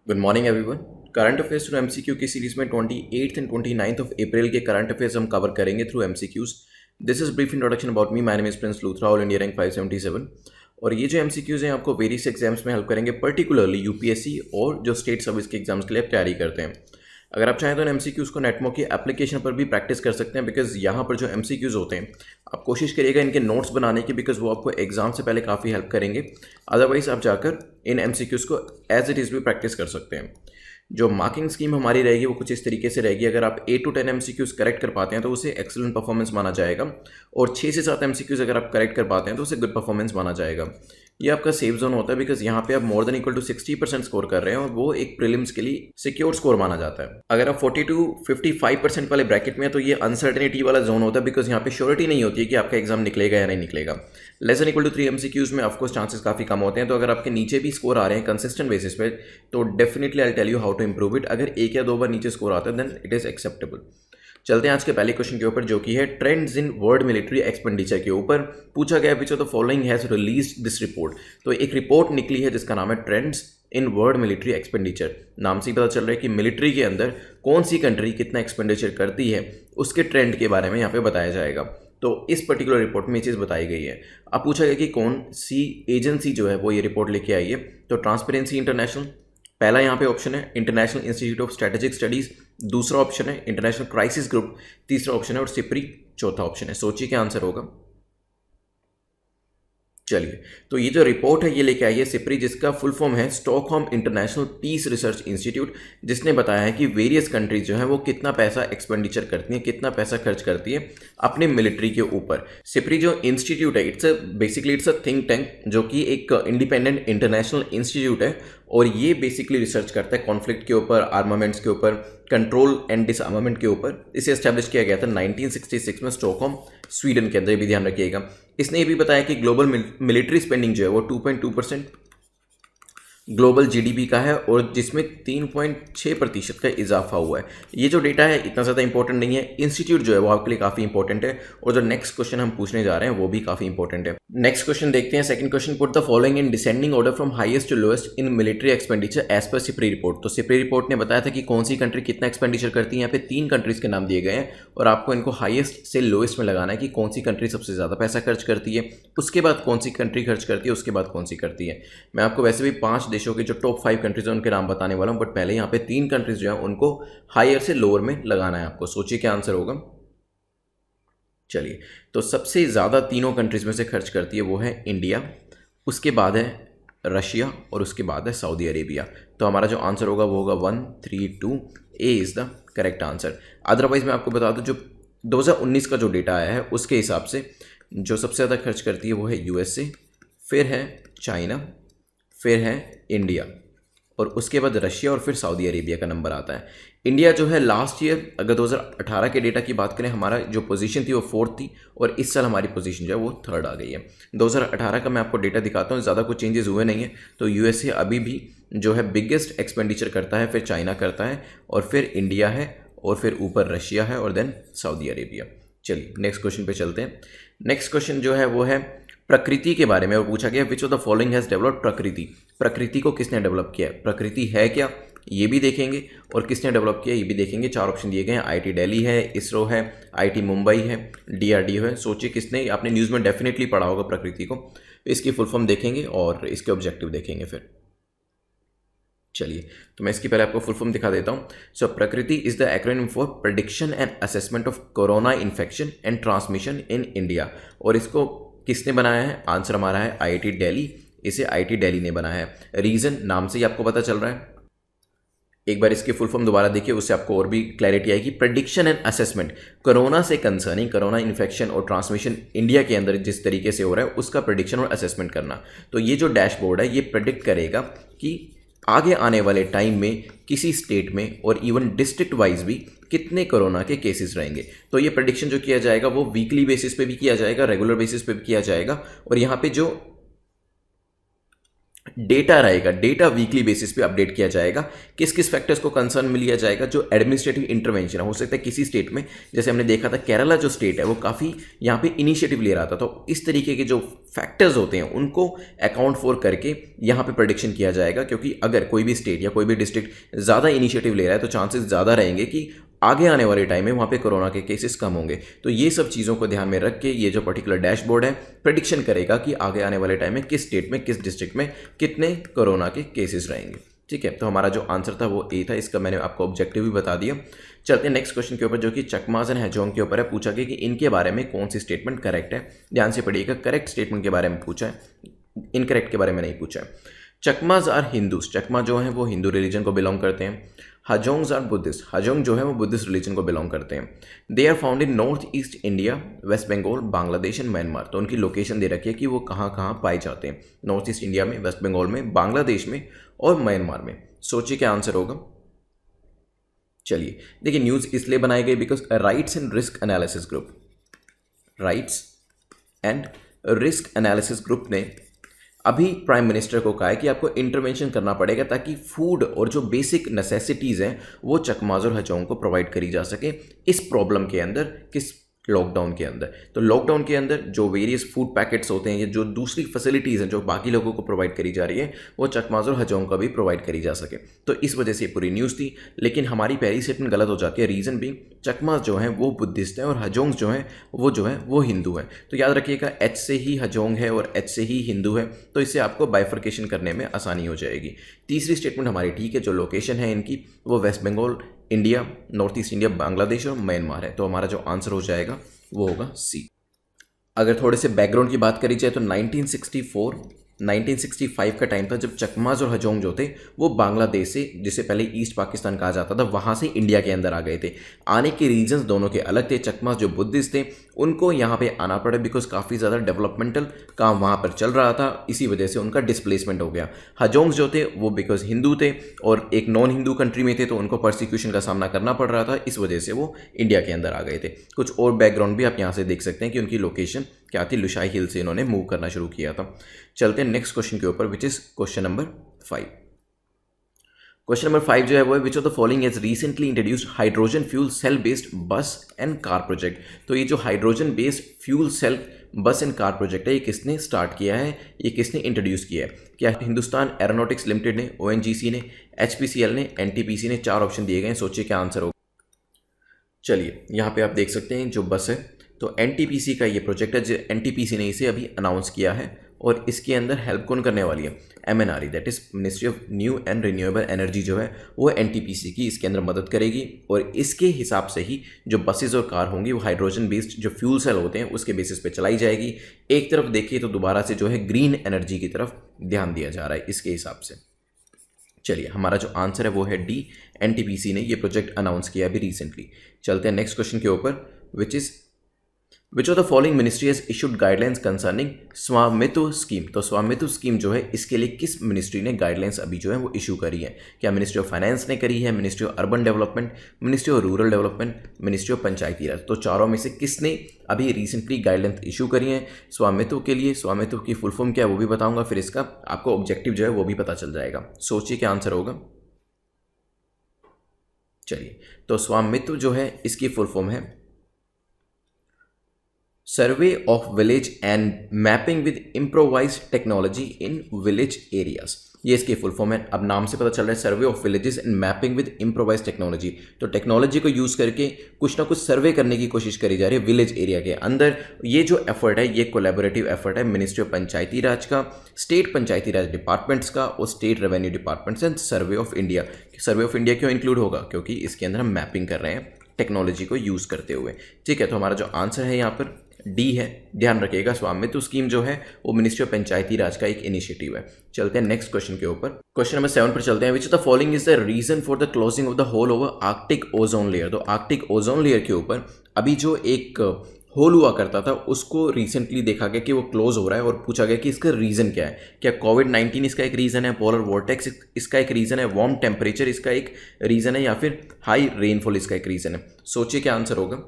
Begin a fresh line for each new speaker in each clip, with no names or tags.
Good morning everyone. Current affairs through MCQ की series में 28th and 29th of April के current affairs हम cover करेंगे through MCQs. This is brief introduction about me. My name is Prince Luthra, all India rank 577। और ये जो MCQs हैं आपको वेरियस एग्जाम्स में हेल्प करेंगे, पर्टिकुलरली यूपीएससी और जो स्टेट सर्विस के एग्जाम्स के लिए आप तैयारी करते हैं। अगर आप चाहें तो इन एमसीक्यूज को नेटमो की एप्लीकेशन पर भी प्रैक्टिस कर सकते हैं, बिकॉज यहाँ पर जो एमसीक्यूज होते हैं आप कोशिश करिएगा इनके नोट्स बनाने की, बिकॉज वो आपको एग्जाम से पहले काफ़ी हेल्प करेंगे। अदरवाइज आप जाकर इन एमसीक्यूज को एज इट इज़ भी प्रैक्टिस कर सकते हैं। जो मार्किंग स्कीम हमारी रहेगी वो कुछ इस तरीके से रहेगी। अगर आप 8 to 10 एमसीक्यूज करेक्ट कर पाते हैं तो उसे एक्सीलेंट परफॉर्मेंस माना जाएगा, और 6 से 7 एमसीक्यूज अगर आप करेक्ट कर पाते हैं तो उसे गुड परफॉर्मेंस माना जाएगा। ये आपका सेफ जोन होता है, बिकॉज यहाँ पे आप more than equal to 60% score कर रहे हैं, और वो एक प्रीलिम्स के लिए सिक्योर स्कोर माना जाता है। अगर आप 40 to 55% वाले ब्रैकेट में है तो ये अनसर्टेनिटी वाला जोन होता है, बिकॉज यहाँ पे श्योरिटी नहीं होती है कि आपका एग्जाम निकलेगा या नहीं निकलेगा। Less than equal to 3 MCQs में ऑफकोर्स चांसेस काफ़ी कम होते हैं। तो अगर आपके नीचे भी स्कोर आ रहे हैं कंसिस्टेंट बेसिस पे, तो definitely I tell you how to improve it. अगर एक या दो बार नीचे स्कोर आता है देन इट इज़ एक्सेप्टेबल। चलते हैं आज के पहले क्वेश्चन के ऊपर, जो कि है trends in world military expenditure के ऊपर पूछा गया। विच of the following has released this report. तो एक रिपोर्ट निकली है जिसका नाम है trends in world military expenditure. नाम से ही पता चल रहा है कि मिलिट्री के अंदर कौन सी कंट्री कितना एक्सपेंडिचर करती है, उसके ट्रेंड के बारे में यहाँ पे बताया जाएगा। तो इस पर्टिकुलर रिपोर्ट में ये चीज़ बताई गई है। अब पूछा गया कि कौन सी एजेंसी जो है वो ये रिपोर्ट लेके आई है। तो ट्रांसपेरेंसी इंटरनेशनल पहला यहाँ पे ऑप्शन है, international institute of strategic studies दूसरा ऑप्शन है, इंटरनेशनल क्राइसिस ग्रुप तीसरा ऑप्शन है, और सिप्री चौथा ऑप्शन है। सोचिए क्या आंसर होगा। चलिए, तो ये जो रिपोर्ट है ये लेके आई है सिप्री, जिसका फुल फॉर्म है Stockholm International Peace Research Institute, जिसने बताया है कि वेरियस कंट्रीज जो है वो कितना पैसा एक्सपेंडिचर करती हैं, कितना पैसा खर्च करती है अपने मिलिट्री के ऊपर। सिप्री जो इंस्टीट्यूट है इट्स अ थिंक टैंक, जो कि एक इंडिपेंडेंट इंटरनेशनल इंस्टीट्यूट है, और ये बेसिकली रिसर्च करता है कॉन्फ्लिक्ट के ऊपर, आर्मामेंट्स के ऊपर, कंट्रोल एंड डिसआर्मामेंट के ऊपर। इसे एस्टैब्लिश किया गया था 1966 में स्टॉकहोम स्वीडन के अंदर, ये भी ध्यान रखिएगा। इसने ये भी बताया कि ग्लोबल मिलिट्री स्पेंडिंग जो है वो 2.2% ग्लोबल जीडीपी का है, और जिसमें 3.6% का इजाफा हुआ है। ये जो डेटा है इतना ज़्यादा इंपॉर्टेंट नहीं है, इंस्टीट्यूट जो है वो आपके लिए काफ़ी इंपॉर्टेंट है, और जो नेक्स्ट क्वेश्चन हम पूछने जा रहे हैं वो भी काफ़ी इंपॉर्टेंट है। नेक्स्ट क्वेश्चन देखते हैं। Second question, put the following in descending order from highest to lowest in military expenditure as per SIPRI report. तो सिप्री रिपोर्ट ने बताया था कि कौन सी कंट्री कितना एक्सपेंडिचर करती है। यहाँ पे 3 कंट्रीज के नाम दिए गए हैं, और आपको इनको हाईएस्ट से लोएस्ट में लगाना है कि कौन सी कंट्री सबसे ज़्यादा पैसा खर्च करती है, उसके बाद कौन सी कंट्री खर्च करती है, उसके बाद कौन सी करती है। मैं आपको वैसे भी 5 देशों के जो टॉप 5 कंट्रीज हैं उनके नाम बताने वाला हूँ, बट पहले यहाँ पे 3 कंट्रीज जो है उनको हायर से लोअर में लगाना है आपको। सोचिए क्या आंसर होगा। चलिए, तो सबसे ज़्यादा तीनों कंट्रीज में से खर्च करती है वो है इंडिया, उसके बाद है रशिया, और उसके बाद है सऊदी अरेबिया। तो हमारा जो आंसर होगा वो होगा 132। A is the correct answer. Otherwise मैं आपको बता दूं, जो 2019 का जो डेटा आया है उसके हिसाब से जो सबसे ज़्यादा खर्च करती है वो है यूएसए, फिर है चाइना, फिर है इंडिया, और उसके बाद रशिया, और फिर सऊदी अरेबिया का नंबर आता है। इंडिया जो है लास्ट ईयर अगर 2018 के डेटा की बात करें, हमारा जो पोजीशन थी वो 4th थी, और इस साल हमारी पोजीशन जो है वो 3rd आ गई है। 2018 का मैं आपको डेटा दिखाता हूँ, ज़्यादा कुछ चेंजेस हुए नहीं है। तो यूएसए अभी भी जो है बिगेस्ट एक्सपेंडिचर करता है, फिर चाइना करता है, और फिर इंडिया है, और फिर ऊपर रशिया है, और देन सऊदी अरेबिया। चलिए नेक्स्ट क्वेश्चन पे चलते हैं। नेक्स्ट क्वेश्चन जो है वो है प्रकृति के बारे में। वो पूछा गया विच of the following has developed प्रकृति। प्रकृति को किसने डेवलप किया है, प्रकृति है क्या ये भी देखेंगे, और किसने डेवलप किया ये भी देखेंगे। 4 ऑप्शन दिए गए हैं, आईटी दिल्ली है, इसरो है, आईटी मुंबई है, डीआरडीओ है। सोचिए किसने, आपने न्यूज़ में डेफिनेटली पढ़ा होगा प्रकृति को। इसकी फुल फॉर्म देखेंगे और इसके ऑब्जेक्टिव देखेंगे फिर। चलिए, तो मैं इसकी पहले आपको फुल फॉर्म दिखा देता हूँ। सो प्रकृति is the acronym for prediction and assessment of corona infection and transmission in India. और इसको किसने बनाया है, आंसर हमारा है आईआईटी दिल्ली। इसे आईआईटी दिल्ली ने बनाया है। रीजन नाम से ही आपको पता चल रहा है। एक बार इसकी फुल फॉर्म दोबारा देखिए, उससे आपको और भी क्लैरिटी आएगी। प्रेडिक्शन एंड असेसमेंट, कोरोना से कंसर्निंग, कोरोना इन्फेक्शन और ट्रांसमिशन इंडिया के अंदर जिस तरीके से हो रहा है उसका प्रेडिक्शन और असेसमेंट करना। तो ये जो डैशबोर्ड है ये प्रेडिक्ट करेगा कि आगे आने वाले टाइम में किसी स्टेट में और इवन डिस्ट्रिक्ट वाइज भी कितने कोरोना के केसेस रहेंगे। तो ये प्रेडिक्शन जो किया जाएगा वो वीकली बेसिस पे भी किया जाएगा, रेगुलर बेसिस पे भी किया जाएगा। और यहाँ पे जो डेटा रहेगा, डेटा वीकली बेसिस पे अपडेट किया जाएगा, किस किस फैक्टर्स को कंसर्न में लिया जाएगा, जो एडमिनिस्ट्रेटिव इंटरवेंशन हो सकता है किसी स्टेट में, जैसे हमने देखा था केरला जो स्टेट है वो काफ़ी यहाँ पे इनिशिएटिव ले रहा था, तो इस तरीके के जो फैक्टर्स होते हैं उनको अकाउंट फॉर करके यहाँ पे प्रेडिक्शन किया जाएगा, क्योंकि अगर कोई भी स्टेट या कोई भी डिस्ट्रिक्ट ज़्यादा इनिशिएटिव ले रहा है तो चांसेस ज़्यादा रहेंगे कि आगे आने वाले टाइम में वहाँ पे कोरोना के केसेस कम होंगे। तो ये सब चीज़ों को ध्यान में रख के ये जो पर्टिकुलर डैशबोर्ड है प्रेडिक्शन करेगा कि आगे आने वाले टाइम में किस स्टेट में किस डिस्ट्रिक्ट में कितने कोरोना के केसेस रहेंगे। ठीक है, तो हमारा जो आंसर था वो ए था, इसका मैंने आपको ऑब्जेक्टिव भी बता दिया। चलते हैं नेक्स्ट क्वेश्चन के ऊपर, जो कि चकमाज एंड हैजोंग के ऊपर है। पूछा गया कि इनके बारे में कौन सी स्टेटमेंट करेक्ट है। ध्यान से पढ़िएगा, करेक्ट स्टेटमेंट के बारे में पूछा है, इनकरेक्ट के बारे में नहीं पूछा है। चकमाज आर हिंदूज, चकमा जो है वो हिंदू रिलीजन को बिलोंग करते हैं। हजोंग्स आर बुद्धिस्ट, हजोंग जो है वो बुद्धिस्ट रिलीजन को बिलोंग करते हैं। They are found in north east India, west Bengal, Bangladesh and Myanmar. तो उनकी लोकेशन दे रखी है कि वो कहाँ कहाँ पाए जाते हैं, नॉर्थ ईस्ट इंडिया में, वेस्ट बंगाल में, बांग्लादेश में और म्यांमार में। सोचिए क्या आंसर होगा। चलिए देखिए, न्यूज़ इसलिए बनाई गई because rights and risk analysis group, rights and risk analysis group ने अभी प्राइम मिनिस्टर को कहा है कि आपको इंटरवेंशन करना पड़ेगा ताकि फूड और जो बेसिक नेसेसिटीज़ हैं वो चकमाज और हजोंग को प्रोवाइड करी जा सके इस प्रॉब्लम के अंदर, किस लॉकडाउन के अंदर। तो लॉकडाउन के अंदर जो वेरियस फूड पैकेट्स होते हैं या जो दूसरी फैसिलिटीज़ हैं जो बाकी लोगों को प्रोवाइड करी जा रही है वो चकमाज और हजोंग का भी प्रोवाइड करी जा सके। तो इस वजह से ये पूरी न्यूज़ थी, लेकिन हमारी पहली स्टेटमेंट गलत हो जाती है। रीज़न भी चकमाज जो हैं वो बुद्धिस्ट हैं और हजोंग जो हैं वो हिंदू हैं। तो याद रखिएगा, एच से ही हजोंग है और एच से ही हिंदू है, तो इससे आपको बाइफर्केशन करने में आसानी हो जाएगी। तीसरी स्टेटमेंट हमारी ठीक है, जो लोकेशन है इनकी वो west Bengal, India, north east India, Bangladesh और म्यांमार है। तो हमारा जो आंसर हो जाएगा वो होगा सी। अगर थोड़े से बैकग्राउंड की बात करी जाए तो 1965 का टाइम था जब चकमाज और हजोंग जो थे वो बांग्लादेश से, जिसे पहले ईस्ट पाकिस्तान कहा जाता था, वहाँ से इंडिया के अंदर आ गए थे। आने के रीजंस दोनों के अलग थे। चकमाज जो बुद्धिस्ट थे उनको यहाँ पे आना पड़ा बिकॉज काफ़ी ज़्यादा डेवलपमेंटल काम वहाँ पर चल रहा था, इसी वजह से उनका डिस्प्लेसमेंट हो गया। हजोंग्स जो थे वो बिकॉज हिंदू थे और एक नॉन हिंदू कंट्री में थे, तो उनको परसिक्यूशन का सामना करना पड़ रहा था, इस वजह से वो इंडिया के अंदर आ गए थे। कुछ और बैकग्राउंड भी आप यहाँ से देख सकते हैं कि उनकी लोकेशन क्या थी, लुशाई हिल से इन्होंने मूव करना शुरू किया था। चलते हैं नेक्स्ट क्वेश्चन के ऊपर, which is question number 5। Question number 5 जो है वो है, which of the following has recently introduced hydrogen fuel cell based bus and car project. तो ये जो hydrogen based fuel cell bus and car project है, ये किसने स्टार्ट किया है, ये किसने इंट्रोड्यूस किया है? क्या हिंदुस्तान एरोनॉटिक्स लिमिटेड ने, ONGC ने, HPCL ने, NTPC ने? 4 ऑप्शन दिए गए हैं, सोचिए क्या आंसर होगा। चलिए यहाँ पे आप देख सकते हैं जो बस है, तो NTPC का ये प्रोजेक्ट है, जो NTPC ने इसे अभी अनाउंस किया है और इसके अंदर हेल्प कौन करने वाली है? MNRE, that is ministry of new and renewable energy जो है वो NTPC की इसके अंदर मदद करेगी और इसके हिसाब से ही जो बसेज और कार होंगी वो हाइड्रोजन बेस्ड जो फ्यूल सेल होते हैं उसके बेसिस पे चलाई जाएगी। एक तरफ देखिए तो दोबारा से जो है ग्रीन एनर्जी की तरफ ध्यान दिया जा रहा है इसके हिसाब से। चलिए हमारा जो आंसर है वो है डी, NTPC ने ये प्रोजेक्ट अनाउंस किया अभी रिसेंटली। चलते हैं नेक्स्ट क्वेश्चन के ऊपर, विच of the following ministry has issued guidelines concerning स्वामित्व स्कीम। तो स्वामित्व स्कीम जो है इसके लिए किस मिनिस्ट्री ने गाइडलाइंस अभी जो है वो इशू करी है? क्या मिनिस्ट्री ऑफ फाइनेंस ने करी है, ministry of urban development, ministry of rural development, ministry of Panchayati Raj? तो चारों में से किसने अभी रिसेंटली गाइडलाइंस इशू करी है स्वामित्व के लिए? स्वामित्व की फुल फॉर्म क्या है वो भी बताऊंगा, फिर इसका आपको ऑब्जेक्टिव जो है वो भी पता चल जाएगा। सोचिए क्या आंसर होगा। चलिए, तो स्वामित्व जो है इसकी फुल फॉर्म है survey of village and mapping with improvised technology in village areas. ये इसकी फुल फॉर्म है। अब नाम से पता चल रहा है survey of villages and mapping with improvised technology. तो टेक्नोलॉजी को यूज़ करके कुछ ना कुछ सर्वे करने की कोशिश करी जा रही है विलेज एरिया के अंदर। ये जो एफर्ट है ये कोलैबोरेटिव एफर्ट है मिनिस्ट्री ऑफ पंचायती राज का, स्टेट पंचायती राज डिपार्टमेंट्स का और state revenue departments and survey of India. Survey of India क्यों इंक्लूड होगा? क्योंकि इसके अंदर हम मैपिंग कर रहे हैं टेक्नोलॉजी को यूज़ करते हुए। ठीक है, तो हमारा जो आंसर है यहाँ पर डी है। ध्यान रखिएगा, स्वामित्व स्कीम जो है वो मिनिस्ट्री ऑफ पंचायती राज का एक इनिशिएटिव है। चलते हैं नेक्स्ट क्वेश्चन के ऊपर, क्वेश्चन नंबर 7 पर चलते हैं। Which of the following is the reason for the closing of the hole over Arctic ozone layer. तो आर्कटिक ओजोन लेयर के ऊपर अभी जो एक होल हुआ करता था उसको रिसेंटली देखा गया कि वो क्लोज हो रहा है और पूछा गया कि इसका रीज़न क्या है। क्या कोविड-19 इसका एक रीज़न है, पोलर वॉर्टेक्स इसका एक रीज़न है, वार्म टेम्परेचर इसका एक रीज़न है, या फिर हाई रेनफॉल इसका एक रीज़न है? सोचिए क्या आंसर होगा।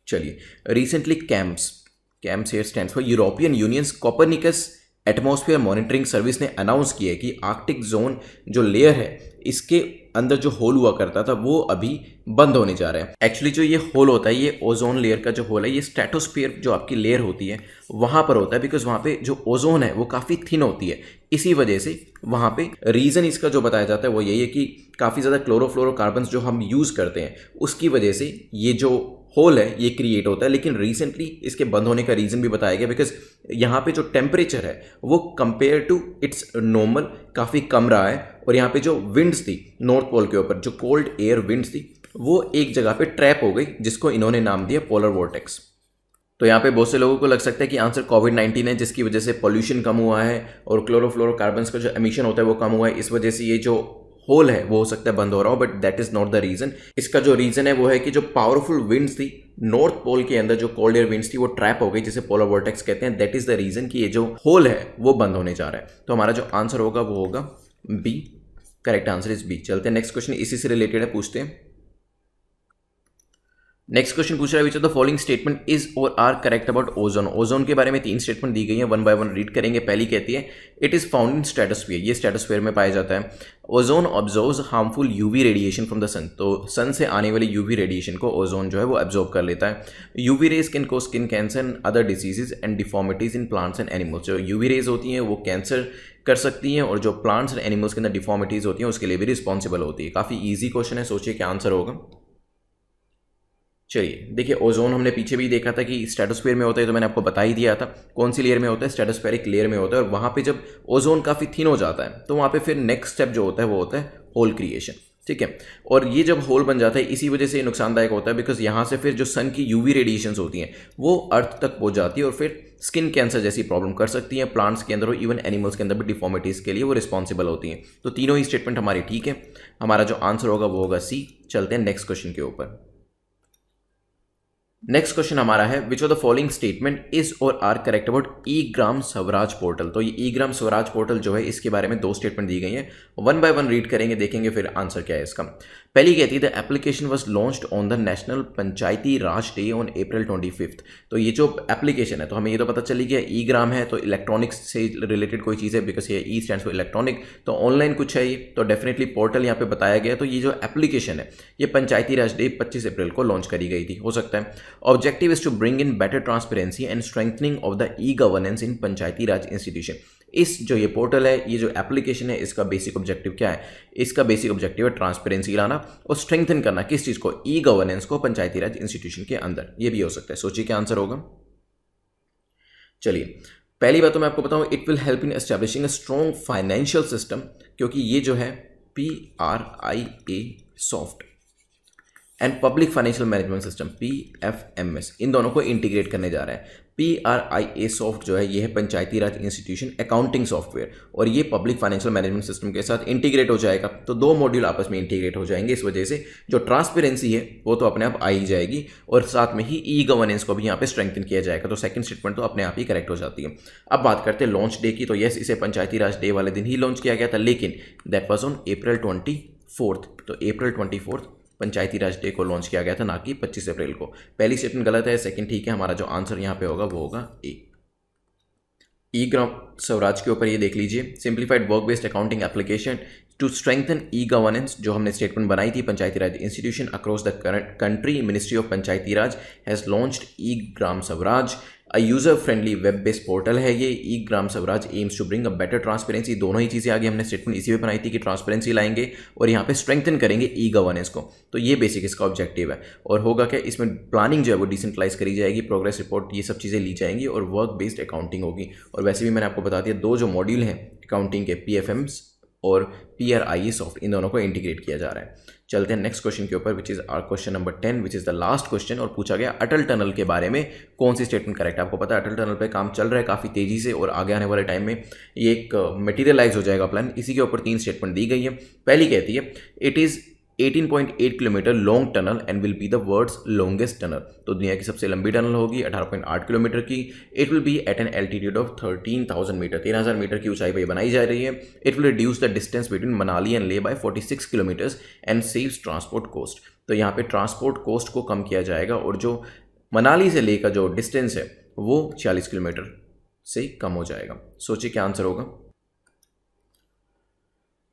चलिए, recently CAMS here stands for European Union's Copernicus atmosphere monitoring service ने अनाउंस किया है कि आर्कटिक जोन जो लेयर है इसके अंदर जो होल हुआ करता था वो अभी बंद होने जा रहा है। एक्चुअली जो ये होल होता है, ये ओजोन लेयर का जो होल है, ये स्ट्रेटोस्फीयर जो आपकी लेयर होती है वहाँ पर होता है, बिकॉज वहाँ पे जो ओजोन है वो काफ़ी थिन होती है। इसी वजह से वहाँ पे रीज़न इसका जो बताया जाता है वो यही है कि काफ़ी ज़्यादा क्लोरोफ्लोरोकार्बन्स जो हम यूज़ करते हैं उसकी वजह से ये जो होल है ये क्रिएट होता है। लेकिन रिसेंटली इसके बंद होने का रीज़न भी बताया गया, बिकॉज यहाँ पे जो टेम्परेचर है वो कंपेयर टू इट्स नॉर्मल काफ़ी कम रहा है, और यहाँ पे जो विंड्स थी नॉर्थ पोल के ऊपर, जो कोल्ड एयर विंड्स थी वो एक जगह पे ट्रैप हो गई, जिसको इन्होंने नाम दिया पोलर वॉर्टेक्स। तो यहाँ पे बहुत से लोगों को लग सकता है कि आंसर कोविड-19 है, जिसकी वजह से पॉल्यूशन कम हुआ है और क्लोरोफ्लोरोकार्बन्स का जो एमिशन होता है वो कम हुआ है, इस वजह से ये जो होल है वो हो सकता है बंद हो रहा हो, but that is not the reason. इसका जो रीजन है वो है कि जो पावरफुल विंड्स थी नॉर्थ पोल के अंदर, जो कोल्ड एयर विंड्स थी वो ट्रैप हो गई, जिसे पोलर वॉर्टेक्स कहते हैं। दैट इज द रीजन कि ये जो होल है वो बंद होने जा रहा है। तो हमारा जो आंसर होगा वो होगा B. Correct answer is B. चलते हैं नेक्स्ट क्वेश्चन, इसी से रिलेटेड है, पूछते हैं। नेक्स्ट क्वेश्चन पूछ रहा है, which of the following statement is और are correct about ozone. Ozone के बारे में 3 स्टेटमेंट दी गई है, वन बाय वन रीड करेंगे। पहली कहती है it is found in stratosphere, ये स्ट्रेटोस्फीयर में पाया जाता है। Ozone observes harmful UV radiation from the sun, तो सन से आने वाली यूवी रेडिएशन को ओजोन जो है वो एब्जॉर्ब कर लेता है। UV rays can cause skin cancer and other diseases and deformities in plants and animals. जो यूवी रेज होती हैं वो कैंसर कर सकती हैं, और जो प्लांट्स एंड एनिमल्स के अंदर डिफॉर्मिटीज होती हैं उसके लिए भी रिस्पॉन्सिबल होती है। काफ़ी ईजी क्वेश्चन है, सोचिए क्या आंसर होगा। चलिए देखिए, ओजोन हमने पीछे भी देखा था कि स्ट्रेटोस्फीयर में होता है, तो मैंने आपको बता ही दिया था कौन सी लेयर में होता है, स्ट्रेटोस्फेरिक लेयर में होता है। और वहाँ पे जब ओजोन काफ़ी थिन हो जाता है तो वहाँ पे फिर नेक्स्ट स्टेप जो होता है वो होता है होल क्रिएशन, ठीक है। और ये जब होल बन जाता है इसी वजह से नुकसानदायक होता है, बिकॉज यहाँ से फिर जो सन की यूवी रेडिएशंस होती हैं वो अर्थ तक पहुँच जाती है और फिर स्किन कैंसर जैसी प्रॉब्लम कर सकती हैं प्लांट्स के अंदर और इवन एनिमल्स के अंदर भी डिफॉर्मिटीज़ के लिए वो रिस्पॉन्सिबल होती हैं। तो तीनों ही स्टेटमेंट हमारी ठीक है, हमारा जो आंसर होगा वो होगा सी। चलते हैं नेक्स्ट क्वेश्चन के ऊपर। नेक्स्ट क्वेश्चन हमारा है, which of the following statement is और are correct about e Gram Swaraj portal. तो ये ई ग्राम स्वराज पोर्टल जो है इसके बारे में 2 स्टेटमेंट दी गई हैं, वन बाय वन रीड करेंगे, देखेंगे फिर आंसर क्या है इसका। पहली कहती है the application was launched on the national Panchayati Raj day on April 25। तो ये जो एप्लीकेशन है, तो हमें ये तो पता चली गया ई ग्राम है तो इलेक्ट्रॉनिक्स से रिलेटेड कोई चीज़ है, बिकॉज ये ई स्टैंड्स फॉर इलेक्ट्रॉनिक, तो ऑनलाइन कुछ है ये, तो डेफिनेटली पोर्टल यहाँ पे बताया गया। तो ये जो एप्लीकेशन है ये पंचायती राज डे 25 अप्रैल को लॉन्च करी गई थी, हो सकता है। Objective is to bring in better transparency and strengthening of the e governance in Panchayati Raj institution. इस जो ये पोर्टल है, ये जो एप्लीकेशन है, इसका बेसिक ऑब्जेक्टिव क्या है? इसका बेसिक ऑब्जेक्टिव है ट्रांसपेरेंसी लाना और स्ट्रेंथन करना, किस चीज़ को? ई गवर्नेंस को पंचायती राज इंस्टीट्यूशन के अंदर। ये भी हो सकता है, सोचिए क्या आंसर होगा। चलिए पहली बात तो मैं आपको बताऊं, it will help in establishing a strong financial system, क्योंकि ये जो है PRIA soft and public financial management system PFMS, इन दोनों को इंटीग्रेट करने जा रहा है। PRIA सॉफ्ट जो है ये है पंचायती राज इंस्टीट्यूशन अकाउंटिंग सॉफ्टवेयर, और ये पब्लिक फाइनेंशियल मैनेजमेंट सिस्टम के साथ इंटीग्रेट हो जाएगा। तो 2 मॉड्यूल आपस में इंटीग्रेट हो जाएंगे, इस वजह से जो ट्रांसपेरेंसी है वो तो अपने आप आ ही जाएगी, और साथ में ही ई गवर्नेंस को भी यहाँ पे स्ट्रेंथन किया जाएगा। तो सेकंड स्टेटमेंट तो अपने आप ही करेक्ट हो जाती है। अब बात करते हैं लॉन्च डे की, तो यस, इसे पंचायती राज डे वाले दिन ही लॉन्च किया गया था, लेकिन दैट वाज ऑन अप्रैल 24। तो अप्रैल 24 पंचायती राज डे को लॉन्च किया गया था, ना कि 25 अप्रैल को। पहली स्टेटमेंट गलत है, सेकंड ठीक है। हमारा जो आंसर यहाँ पे होगा वो होगा ए। ई ग्राम स्वराज के ऊपर ये देख लीजिए, simplified work based accounting application to strengthen e governance, जो हमने स्टेटमेंट बनाई थी, Panchayati Raj institution across the country, ministry of Panchayati Raj has launched e Gram Swaraj, a user friendly web based portal है ये। E Gram Swaraj aims to bring a better transparency, दोनों ही चीज़ें आगे हमने स्टेटमेंट इसी में बनाई थी कि ट्रांसपेरेंसी लाएंगे और यहाँ पे स्ट्रेंथन करेंगे ई गवर्नेंस को। तो ये बेसिक इसका ऑब्जेक्टिव है। और होगा क्या, इसमें प्लानिंग जो है वो डिसेंट्रलाइज करी जाएगी, प्रोग्रेस रिपोर्ट ये सब चीज़ें ली जाएंगी, और वर्क बेस्ड अकाउंटिंग होगी। और वैसे भी मैंने आपको बता दिया 2 जो मॉड्यूल हैं अकाउंटिंग के, PFMS और PRIA सॉफ्ट, इन दोनों को इंटीग्रेट किया जा रहा है। चलते हैं नेक्स्ट क्वेश्चन के ऊपर, which is our question number 10, which is the last question. और पूछा गया अटल टनल के बारे में कौन सी स्टेटमेंट करेक्ट है। आपको पता है अटल टनल पे काम चल रहा है काफ़ी तेज़ी से, और आगे आने वाले टाइम में ये एक मटेरियलाइज हो जाएगा प्लान। इसी के ऊपर 3 स्टेटमेंट दी गई है। पहली कहती है it is 18.8 kilometre long tunnel and will be the world's longest tunnel. तो दुनिया की सबसे लंबी टनल होगी 18.8 किलोमीटर की। It will be at an altitude of 13,000 metre, 13,000 metre की ऊंचाई पर बनाई जा रही है। It will reduce the distance between Manali and Leh by 46 kilometres and saves transport cost. तो यहाँ पे ट्रांसपोर्ट कॉस्ट को कम किया जाएगा, और जो मनाली से ले का जो डिस्टेंस है वो 46 किलोमीटर से कम हो जाएगा। सोचिए क्या आंसर होगा।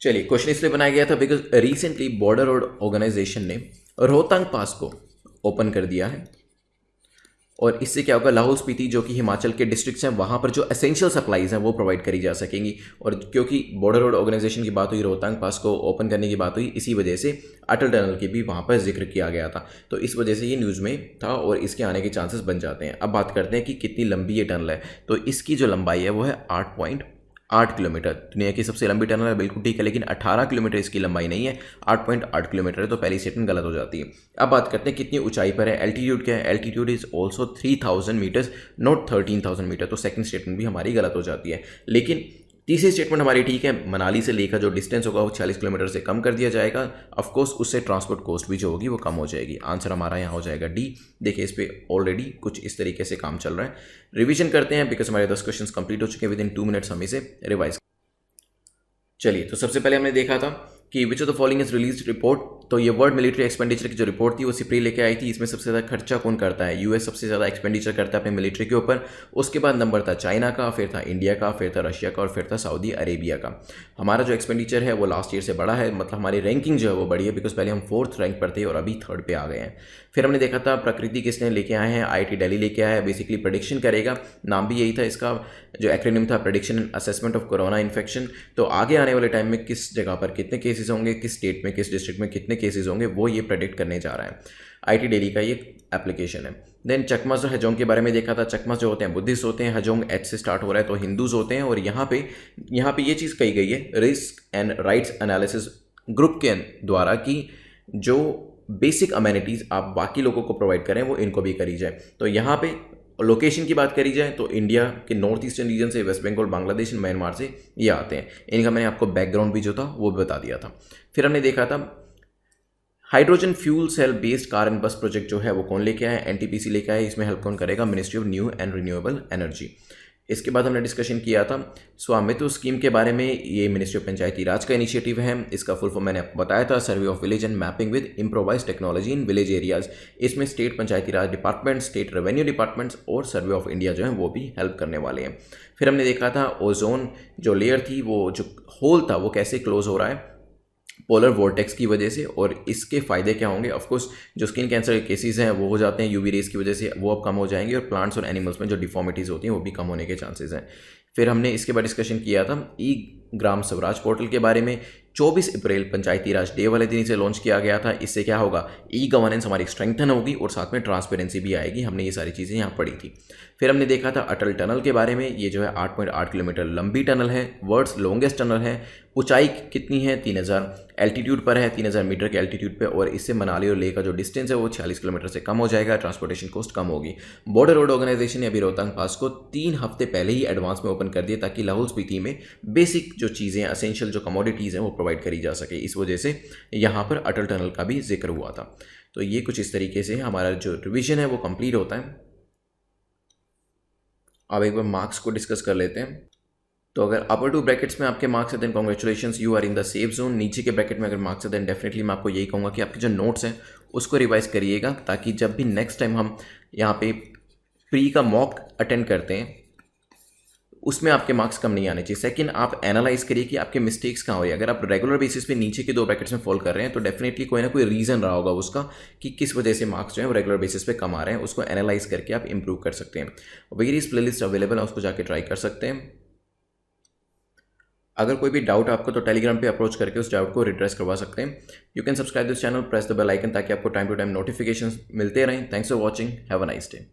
चलिए, क्वेश्चन इसलिए बनाया गया था because recently border road organisation ने रोहतांग पास को ओपन कर दिया है, और इससे क्या होगा, लाहौल स्पीति जो कि हिमाचल के डिस्ट्रिक्ट्स हैं वहाँ पर जो एसेंशियल सप्लाईज हैं वो प्रोवाइड करी जा सकेंगी। और क्योंकि बॉर्डर रोड ऑर्गेनाइजेशन की बात हुई, रोहतांग पास को ओपन करने की बात हुई, इसी वजह से अटल टनल की भी वहाँ पर जिक्र किया गया था। तो इस वजह से ये न्यूज़ में था और इसके आने के चांसेस बन जाते हैं। अब बात करते हैं कि कितनी लंबी ये टनल है। तो इसकी जो लंबाई है वो है 8.8 किलोमीटर। दुनिया की सबसे लंबी टनल है, बिल्कुल ठीक है, लेकिन 18 किलोमीटर इसकी लंबाई नहीं है, 8.8 किलोमीटर है। तो पहली स्टेटमेंट गलत हो जाती है। अब बात करते हैं कितनी ऊंचाई पर है। एल्टीट्यूड क्या है, altitude is also 3000 metres, not 13,000 metre. तो सेकंड स्टेटमेंट भी हमारी गलत हो जाती है। लेकिन तीसरी स्टेटमेंट हमारी ठीक है, मनाली से लेकर जो डिस्टेंस होगा वो 40 किलोमीटर से कम कर दिया जाएगा। ऑफकोर्स उससे ट्रांसपोर्ट कॉस्ट भी जो होगी वो कम हो जाएगी। आंसर हमारा यहाँ हो जाएगा डी। देखिए इस पर ऑलरेडी कुछ इस तरीके से काम चल रहा है। रिवीजन करते हैं बिकॉज हमारे 10 क्वेश्चन कंप्लीट हो चुके हैं। विद इन 2 मिनट्स हम इसे रिवाइज। चलिए, तो सबसे पहले हमने देखा था कि विच of the following is release report. तो ये वर्ल्ड मिलिट्री एक्सपेंडिचर की जो रिपोर्ट थी वो सिप्री लेके आई थी। इसमें सबसे ज़्यादा खर्चा कौन करता है, यूएस सबसे ज़्यादा एक्सपेंडिचर करता है अपने मिलिट्री के ऊपर। उसके बाद नंबर था चाइना का, फिर था इंडिया का, फिर था रशिया का और फिर था सऊदी अरेबिया का। हमारा जो एक्सपेंडिचर है वो लास्ट ईयर से बड़ा है, मतलब हमारी रैंकिंग जो है वो बढ़ी है, बिकॉज पहले हम 4th रैंक पर थे और अभी 3rd पे आ गए हैं। फिर हमने देखा था प्रकृति किसने लेके आए हैं, IIT दिल्ली लेके आया है। बेसिकली प्रेडिक्शन करेगा, नाम भी यही था इसका, जो एक्रोनिम था prediction and assessment of corona infection. तो आगे आने वाले टाइम में किस जगह पर कितने केसेस होंगे, किस स्टेट में किस डिस्ट्रिक्ट में कितने केसेस होंगे, वो ये प्रेडिक्ट करने जा रहा है। IIT दिल्ली का ये एप्लीकेशन है। देन चकमास और हजोंग के बारे में देखा था। चकमास जो होते हैं बुद्धिस्ट होते हैं, हजोंग H से स्टार्ट हो रहा है तो हिंदूज होते हैं। और यहाँ पे ये चीज़ कही गई है risk and rights analysis group के द्वारा कि जो बेसिक अमेनिटीज़ आप बाकी लोगों को प्रोवाइड करें वो इनको भी करी जाए। तो यहाँ पे लोकेशन की बात करी जाए तो इंडिया के नॉर्थ ईस्टर्न रीजन से, वेस्ट बंगाल, बांग्लादेश, म्यांमार से ये आते हैं। इनका मैंने आपको बैकग्राउंड भी जो था वो भी बता दिया था। फिर हमने देखा था hydrogen fuel cell based car and bus project जो है वो कौन लेके आया, NTPC लेके आया। इसमें हेल्प कौन करेगा, ministry of new and renewable energy. इसके बाद हमने डिस्कशन किया था स्वामित्व स्कीम के बारे में। ये मिनिस्ट्री ऑफ पंचायती राज का इनिशिएटिव है। इसका फुल फॉर्म मैंने आपको बताया था, survey of village and mapping with improvise technology in village areas. इसमें स्टेट पंचायती राज डिपार्टमेंट, स्टेट रेवेन्यू डिपार्टमेंट्स और सर्वे ऑफ इंडिया जो है वो भी हेल्प करने वाले हैं। फिर हमने देखा था ओजोन जो लेयर थी, वो जो होल था वो कैसे क्लोज हो रहा है पोलर वोर्टेक्स की वजह से, और इसके फ़ायदे क्या होंगे। ऑफकोर्स जो स्किन कैंसर के केसेस हैं वो हो जाते हैं UV रेज की वजह से, वो अब कम हो जाएंगे। और प्लांट्स और एनिमल्स में जो डिफॉर्मिटीज़ होती हैं वो भी कम होने के चांसेस हैं। फिर हमने इसके बाद डिस्कशन किया था ग्राम स्वराज पोर्टल के बारे में। 24 अप्रैल पंचायती राज डे वाले दिन इसे लॉन्च किया गया था। इससे क्या होगा, गवर्नेंस हमारी स्ट्रेंथन होगी और साथ में ट्रांसपेरेंसी भी आएगी। हमने ये सारी चीज़ें यहाँ पढ़ी थी। फिर हमने देखा था अटल टनल के बारे में। ये जो है 8.8 किलोमीटर लंबी टनल है, वर्ल्ड्स लॉन्गेस्ट टनल है। ऊंचाई कितनी है, 3000 एल्टीट्यूड पर है, 3000 मीटर के एल्टीट्यूड पे। और इससे मनाली और लेह का जो डिस्टेंस है वो 40 किलोमीटर से कम हो जाएगा, ट्रांसपोर्टेशन कॉस्ट कम होगी। बॉर्डर रोड ऑर्गेनाइजेशन ने अभी रोहतांग पास को 3 हफ्ते पहले ही एडवांस में ओपन कर दिया ताकि लाहौल स्पीति में बेसिक जो चीज़ें, असेंशियल जो कमोडिटीज़ हैं वो प्रोवाइड करी जा सके। इस वजह से यहाँ पर अटल टनल का भी जिक्र हुआ था। तो ये कुछ इस तरीके से हमारा जो रिविजन है वो कंप्लीट होता है। अब एक बार मार्क्स को डिस्कस कर लेते हैं। तो अगर अपर 2 ब्रैकेट्स में आपके मार्क्स है then congratulations, you are in the safe zone. नीचे के ब्रैकेट में अगर मार्क्स है देन डेफिनेटली मैं आपको यही कहूँगा कि आपके जो नोट्स हैं उसको रिवाइज करिएगा, ताकि जब भी नेक्स्ट टाइम हम यहाँ पे प्री का मॉक अटेंड करते हैं उसमें आपके मार्क्स कम नहीं आने चाहिए। सेकंड, आप एनालाइज करिए कि आपके मिस्टेक्स कहाँ हो रही है। अगर आप रेगुलर बेसिस पे नीचे के 2 ब्रैकेट्स में फॉल कर रहे हैं तो डेफिनेटली कोई ना कोई रीज़न रहा होगा उसका कि किस वजह से मार्क्स जो है वो रेगुलर बेसिस पे कम आ रहे हैं। उसको एनालाइज करके आप इंप्रूव कर सकते हैं। वेरियस प्लेलिस्ट अवेलेबल है, उसको जाके ट्राई कर सकते हैं। अगर कोई भी डाउट आपको तो टेलीग्राम पे अप्रोच करके उस डाउट को रिड्रेस करवा सकते हैं। You can subscribe this channel, press the bell icon ताकि आपको टाइम टू टाइम नोटिफिकेशंस मिलते रहें। Thanks for watching, have a nice day.